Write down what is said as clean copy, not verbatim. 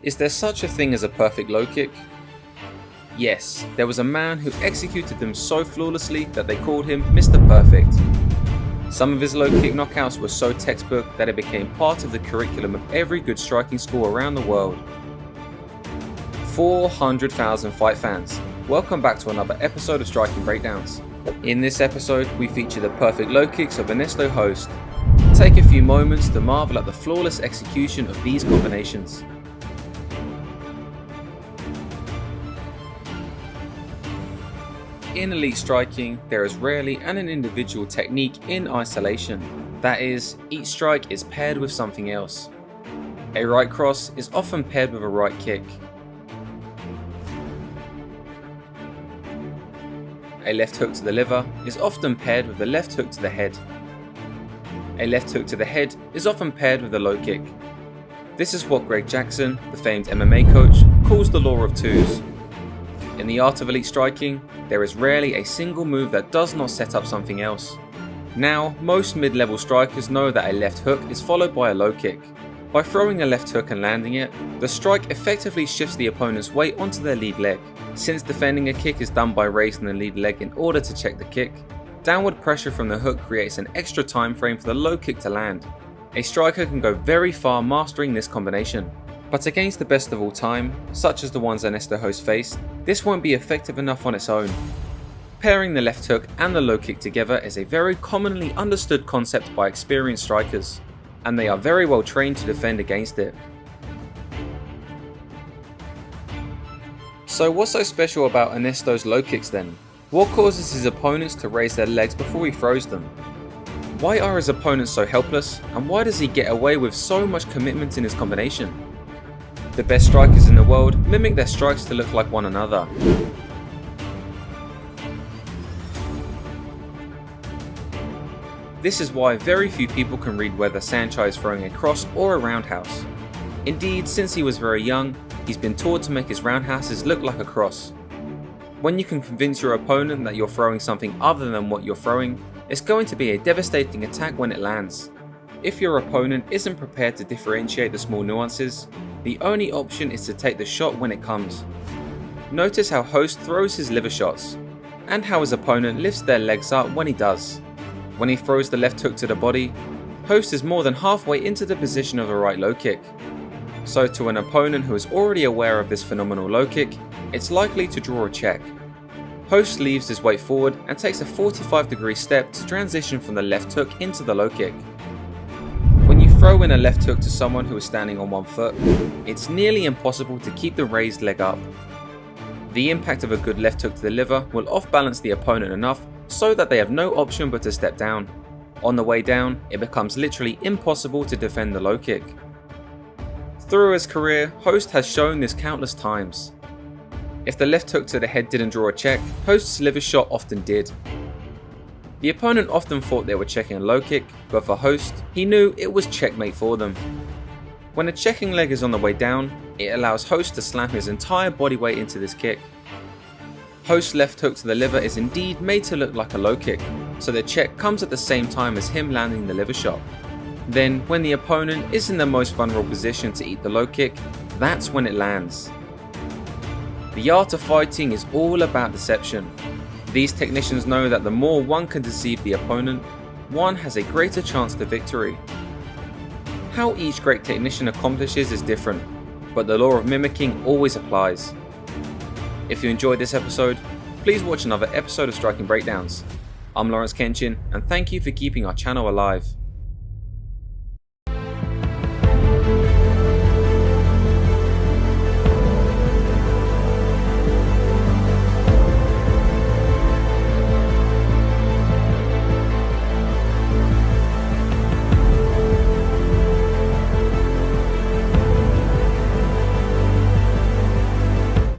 Is there such a thing as a perfect low kick? Yes, there was a man who executed them so flawlessly that they called him Mr. Perfect. Some of his low kick knockouts were so textbook that it became part of the curriculum of every good striking school around the world. 400,000 fight fans, welcome back to another episode of Striking Breakdowns. In this episode, we feature the perfect low kicks of Ernesto Hoost. Take a few moments to marvel at the flawless execution of these combinations. In elite striking, there is rarely an individual technique in isolation. That is, each strike is paired with something else. A right cross is often paired with a right kick. A left hook to the liver is often paired with the left hook to the head. A left hook to the head is often paired with a low kick. This is what Greg Jackson, the famed MMA coach, calls the law of twos. In the art of elite striking, there is rarely a single move that does not set up something else. Now, most mid-level strikers know that a left hook is followed by a low kick. By throwing a left hook and landing it, the strike effectively shifts the opponent's weight onto their lead leg. Since defending a kick is done by raising the lead leg in order to check the kick, downward pressure from the hook creates an extra time frame for the low kick to land. A striker can go very far mastering this combination. But against the best of all time, such as the ones Ernesto Hoost faced, this won't be effective enough on its own. Pairing the left hook and the low kick together is a very commonly understood concept by experienced strikers, and they are very well trained to defend against it. So what's so special about Ernesto's low kicks then? What causes his opponents to raise their legs before he throws them? Why are his opponents so helpless, and why does he get away with so much commitment in his combination? The best strikers in the world mimic their strikes to look like one another. This is why very few people can read whether Sanchai is throwing a cross or a roundhouse. Indeed, since he was very young, he's been taught to make his roundhouses look like a cross. When you can convince your opponent that you're throwing something other than what you're throwing, it's going to be a devastating attack when it lands. If your opponent isn't prepared to differentiate the small nuances, the only option is to take the shot when it comes. Notice how Hoost throws his liver shots, and how his opponent lifts their legs up when he does. When he throws the left hook to the body, Hoost is more than halfway into the position of a right low kick. So to an opponent who is already aware of this phenomenal low kick, it's likely to draw a check. Hoost leaves his weight forward and takes a 45-degree step to transition from the left hook into the low kick. When you throw in a left hook to someone who is standing on one foot, it's nearly impossible to keep the raised leg up. The impact of a good left hook to the liver will off-balance the opponent enough so that they have no option but to step down. On the way down, it becomes literally impossible to defend the low kick. Through his career, Hoost has shown this countless times. If the left hook to the head didn't draw a check, Hoost's liver shot often did. The opponent often thought they were checking a low kick, but for Hoost, he knew it was checkmate for them. When a checking leg is on the way down, it allows Hoost to slam his entire body weight into this kick. Hoost's left hook to the liver is indeed made to look like a low kick, so the check comes at the same time as him landing the liver shot. Then, when the opponent is in the most vulnerable position to eat the low kick, that's when it lands. The art of fighting is all about deception. These technicians know that the more one can deceive the opponent, one has a greater chance to victory. How each great technician accomplishes is different, but the law of mimicking always applies. If you enjoyed this episode, please watch another episode of Striking Breakdowns. I'm Kenshin, and thank you for keeping our channel alive.